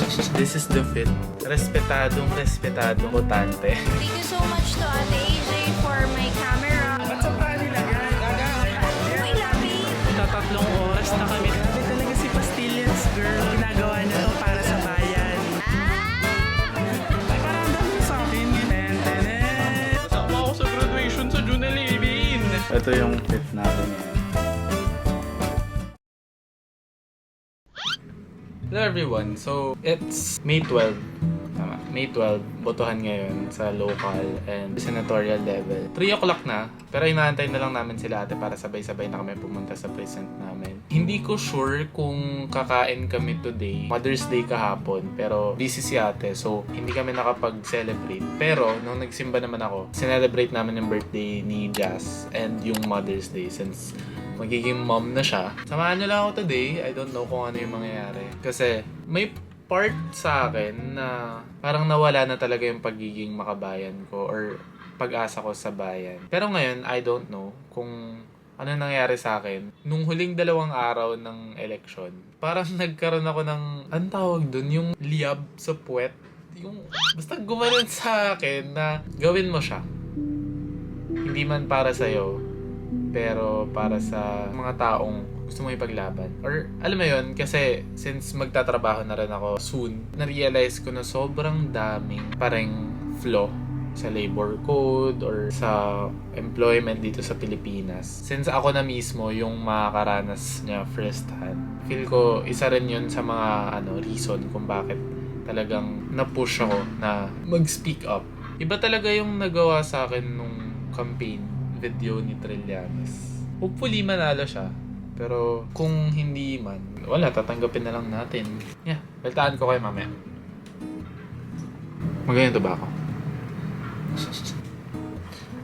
This is the fit. Respetadong botante. Thank you so much to Ate AJ for my camera. Ba't sa paa nilagay? Uy, labi! Tatlong oras na kami. Grabe talaga si Pastillas, girl. Ginagawa niya to para sa bayan. Ay, parang dami sa akin. Kasama ako sa graduation sa June 11. Ito yung fit natin ngayon. Hello everyone, so it's May 12. Tama, May 12, botohan ngayon sa local and senatorial level. 3 o'clock na, pero inaantay na lang namin sila ate para sabay-sabay na kami pumunta sa precinct namin. Hindi ko sure kung kakain kami today, Mother's Day kahapon, pero busy si ate so hindi kami nakapag-celebrate. Pero nung nagsimba naman ako, celebrate namin yung birthday ni Jazz and yung Mother's Day since magiging mom na siya. Samahan niyo lang ako today. I don't know kung ano yung mangyayari. Kasi may part sa akin na parang nawala na talaga yung pagiging makabayan ko or pag-asa ko sa bayan. Pero ngayon, I don't know kung ano nangyari sa akin. Nung huling 2 araw ng election, parang nagkaroon ako ng, anong tawag dun, yung liyab sa puwet. Yung basta gumanon sa akin na gawin mo siya. Hindi man para sa'yo, pero para sa mga taong gusto mo ipaglaban. Or alam mo yun, kasi since magtatrabaho na rin ako soon, na-realize ko na sobrang daming parang flaw sa labor code or sa employment dito sa Pilipinas. Since ako na mismo yung makakaranas niya first hand, feel ko isa rin yun sa mga reason kung bakit talagang na-push ako na mag-speak up. Iba talaga yung nagawa sa akin nung campaign video ni Trillanes. Hopefully manalo siya. Pero kung hindi man, wala, tatanggapin na lang natin. Yeah, baltaan ko kayo mamaya. Magayon ba ako?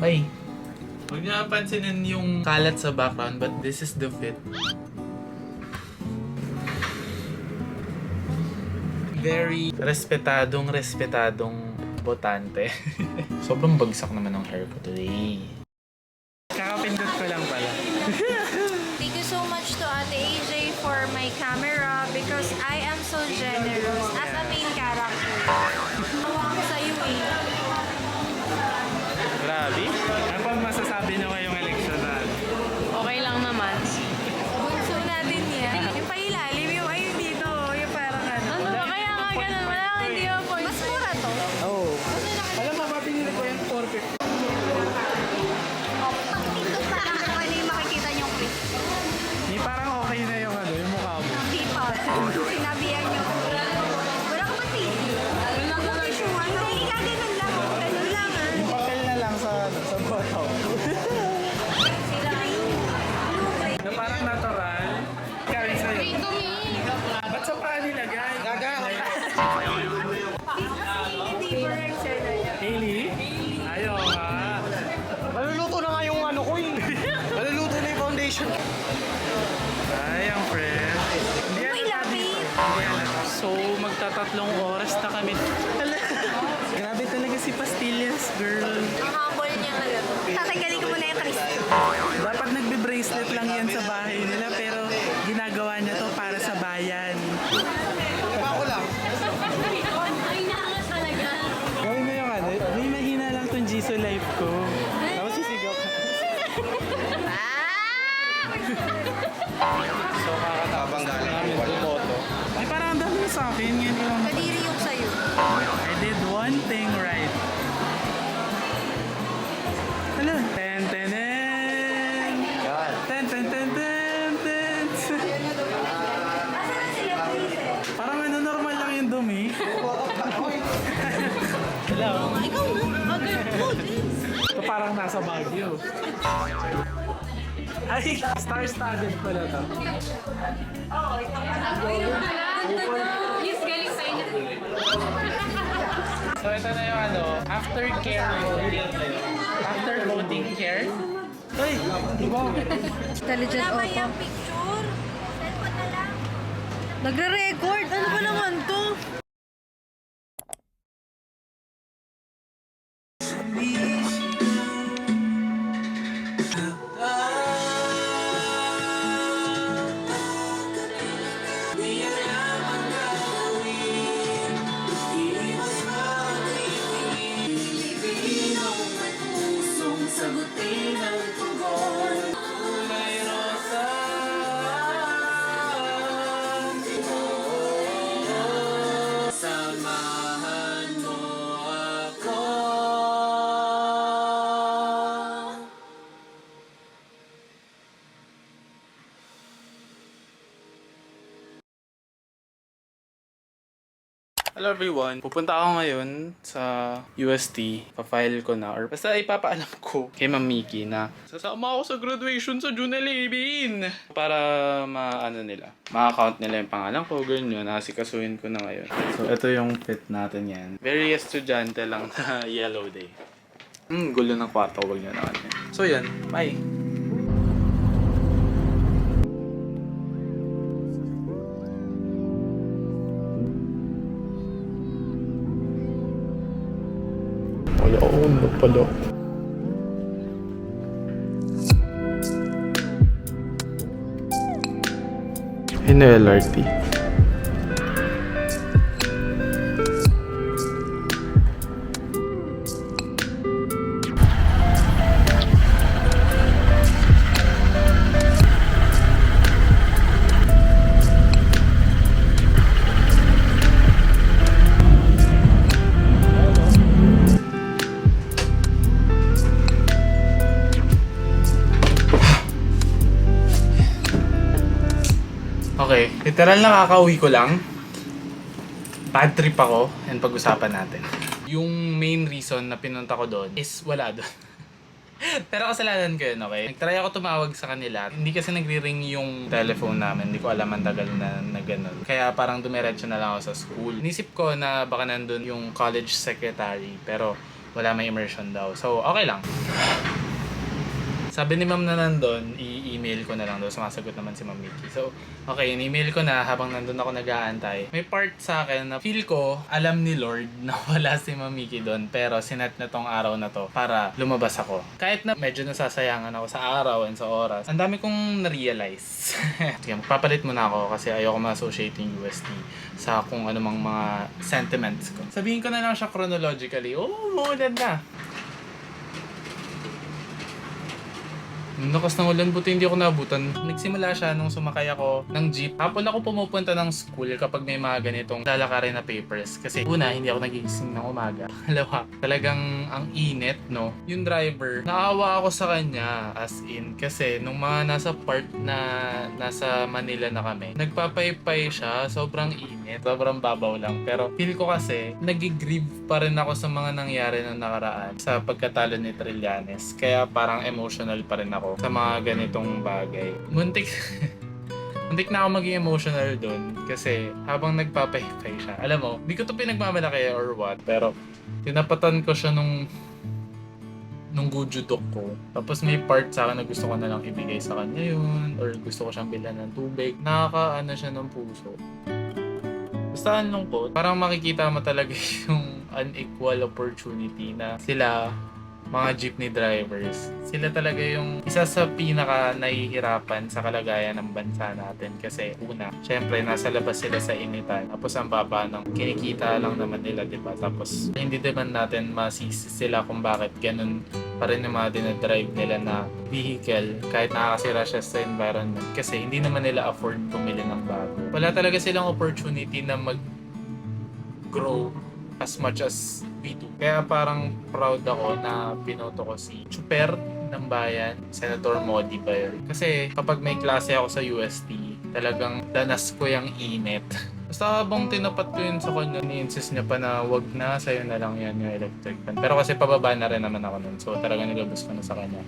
Bye! Huwag niyo pansinin yung kalat sa background, but this is the fit. Very respetadong botante. Sobrang bagsak naman ng hair ko today. Kakapindot ko lang pala. Thank you so much to Ate AJ for my camera because I am so generous as a main character. Awa ko sa'yo eh. Grabe. Ano pa masasabi niyo ngayong eleksyon na? Okay lang naman. Bunso natin yan. Yung pailalim, yung ayun dito, yung parang ano. Ano ba? Kaya nga ganun. Wala kang hindi ako point. Mas mura to. Oo. Alam mo ba, pinili ko yung 450. Pagpindot pa lang kung ano yung makikita niyong clip. Hindi parang okay na yung yung mukha mo. Hindi pa. Sinabihan niyo. Wala ka ba tissue? Wala ka tissue. Ano? Hindi ka ganun lang. Ganun lang ah. Yung papel na lang sa bottom. Sila yun. Na parang natural. Kaya sa'yo. Wait to me. Ba't sa paa nilagay? Gaga! Hindi correct sir na yan. Hailey? Ayaw nga. Maluluto na nga yung ano ko eh. Maluluto na yung foundation. Ay, ang friend. Hindi Uy, lapit. So, magtatatlong oras na kami. Grabe talaga si Pastillas, girl. Ang humble niya talaga. Tatanggalin ko muna yung crystal. Dapat nagbe-bracelet lang yan sa bahay nila, pero ginagawa niya to para sa bayan. Ako lang. Ay, naangas talaga. Gawin mo yung may mahina lang tong Jisoo life ko. Tapos sisigaw ka. So, kakatapos na namin bumoto. Ay, parang ang dami na sa akin. Yan yung Kadiri yung sa'yo. I did one thing right. Hala. Ten, ten, ten. Yan. Ten, ten, ten, ten, ten. Parang normal lang yung dumi. Hello. Ikaw na. Agad mo. Ito parang nasa Baguio. Ay, star-studded pala to. Yes, galing sa inyo. So ito na yung aftercare mode. After voting care. Ay, diba? Intelligent Wala ba auto. yung picture? Cellphone na lang. Nagre-record? Ano ba naman to? Hello everyone! Pupunta ako ngayon sa UST. Pa-file ko na or basta ipapaalam ko kay Ma'am Mickey na sasama ako sa graduation sa June 11 para ma-account nila yung pangalan ko. Ganyan, nasikasuhin ko na ngayon. So ito yung fit natin yan. Very estudyante lang na yellow day. Gulo ng kwarto. Huwag nyo naman yan. So yan, bye! Wala akong napala. Ayun na LRT. Okay, literal na kakauwi ko lang. Bad trip ako and pag-usapan natin. Yung main reason na pinunta ko doon is wala doon. Pero kasalanan ko yun, okay? Nagtry ako tumawag sa kanila. Hindi kasi nagri-ring yung telephone namin. Hindi ko alam ang tagal na ganun. Kaya parang dumiretso na lang ako sa school. Nisip ko na baka nandun yung college secretary. Pero wala, may immersion daw. So, okay lang. Sabi ni ma'am na nandun, i-email ko na lang daw. Sumasagot naman si Ma'am Mickey. So, okay, in-email ko na habang nandun ako nag-aantay. May part sa akin na feel ko, alam ni Lord na wala si Ma'am Mickey doon. Pero sinet na tong araw na to para lumabas ako. Kahit na medyo nasasayangan ako sa araw and sa oras, ang dami kong na-realize. Sige, magpapalit muna ako kasi ayoko ma-associate yung UST sa kung anumang mga sentiments ko. Sabihin ko na lang siya chronologically. Umuulan na. Nakas ng ulan, buti hindi ako nabutan. Nagsimula siya nung sumakay ako ng jeep. Hapon ako pumupunta ng school kapag may mga ganitong lalakarin na papers. Kasi una, hindi ako nagigising ng umaga. Dalawa, talagang ang init, no? Yung driver, naawa ako sa kanya as in. Kasi nung mga nasa part na nasa Manila na kami, nagpapaypay siya, sobrang init, sobrang babaw lang. Pero feel ko kasi, nagigrieve pa rin ako sa mga nangyari nung nakaraan sa pagkatalo ni Trillanes. Kaya parang emotional pa rin ako sa mga ganitong bagay. Muntik na ako maging emotional doon kasi habang nagpapahipay siya. Alam mo, hindi ko to pinagmamalaki or what, pero tinapatan ko siya nung gujudok ko. Tapos may part sa akin na gusto ko na lang ibigay sa kanya yun or gusto ko siyang bilhan ng tubig. Nakakaano siya ng puso. Basta ang lungkot. Parang makikita mo talaga yung unequal opportunity na sila, mga jeepney drivers, sila talaga yung isa sa pinaka nahihirapan sa kalagayan ng bansa natin kasi una, syempre nasa labas sila sa initan tapos ang baba ng kinikita lang naman nila, diba? Tapos hindi naman natin masisi sila kung bakit ganun pa rin yung mga dinadrive nila na vehicle kahit nakakasira siya sa environment kasi hindi naman nila afford bumili ng bago. Wala talaga silang opportunity na mag-grow as much as we do. Kaya parang proud ako na pinoto ko si Chuper ng bayan, Senator Modi ba yun? Kasi kapag may klase ako sa UST, talagang danas ko yung init. Basta habang tinapat ko yun sa kanya, ni-insist niya pa na wag na, sa'yo na lang yan yung electric fan. Pero kasi pababa na rin naman ako nun, so talagang nilabas ko na sa kanya.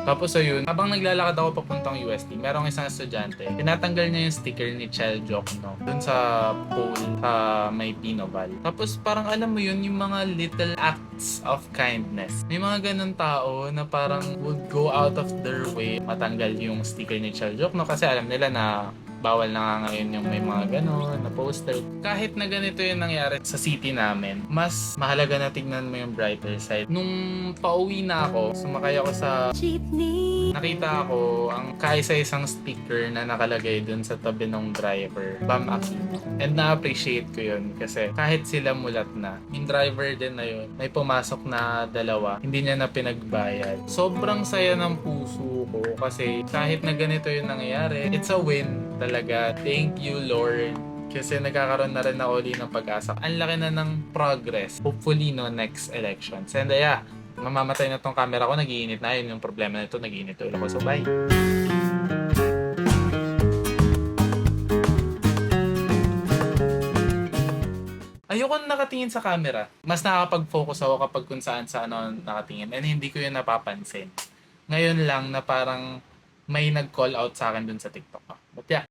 Tapos ayun, habang naglalakad ako papuntang UST, merong isang estudyante, tinatanggal niya yung sticker ni Chel Jokno dun sa pole sa may Pinoval. Tapos parang alam mo yun, yung mga little acts of kindness. May mga ganun tao na parang would go out of their way matanggal yung sticker ni Chel Jokno kasi alam nila na bawal na nga ngayon yung may mga gano'n na poster. Kahit na ganito yung nangyari sa city namin, mas mahalaga na tignan mo yung brighter side. Nung pauwi na ako, sumakay ako sa jeepney. Nakita ko ang kaisa-isang sticker na nakalagay dun sa tabi ng driver, Bam Aquino. And na-appreciate ko yun kasi kahit sila mulat na, yung driver din na yun, may pumasok na dalawa, hindi niya na pinagbayad. Sobrang saya ng puso ko kasi kahit na ganito yung nangyayari, it's a win talaga. Thank you, Lord. Kasi nagkakaroon na rin ako ulit ng pag-asa. Ang laki na ng progress. Hopefully, no, next elections. And yeah, mamamatay na tong camera ko. Nag-iinit na. Yun yung problema nito. Nag-iinit ulo ko. So, bye. Ayoko ayoko na nakatingin sa camera. Mas nakakapag-focus ako kapag kung saan nakatingin and hindi ko yun napapansin. Ngayon lang na parang may nag-call out sa akin dun sa TikTok. But yeah,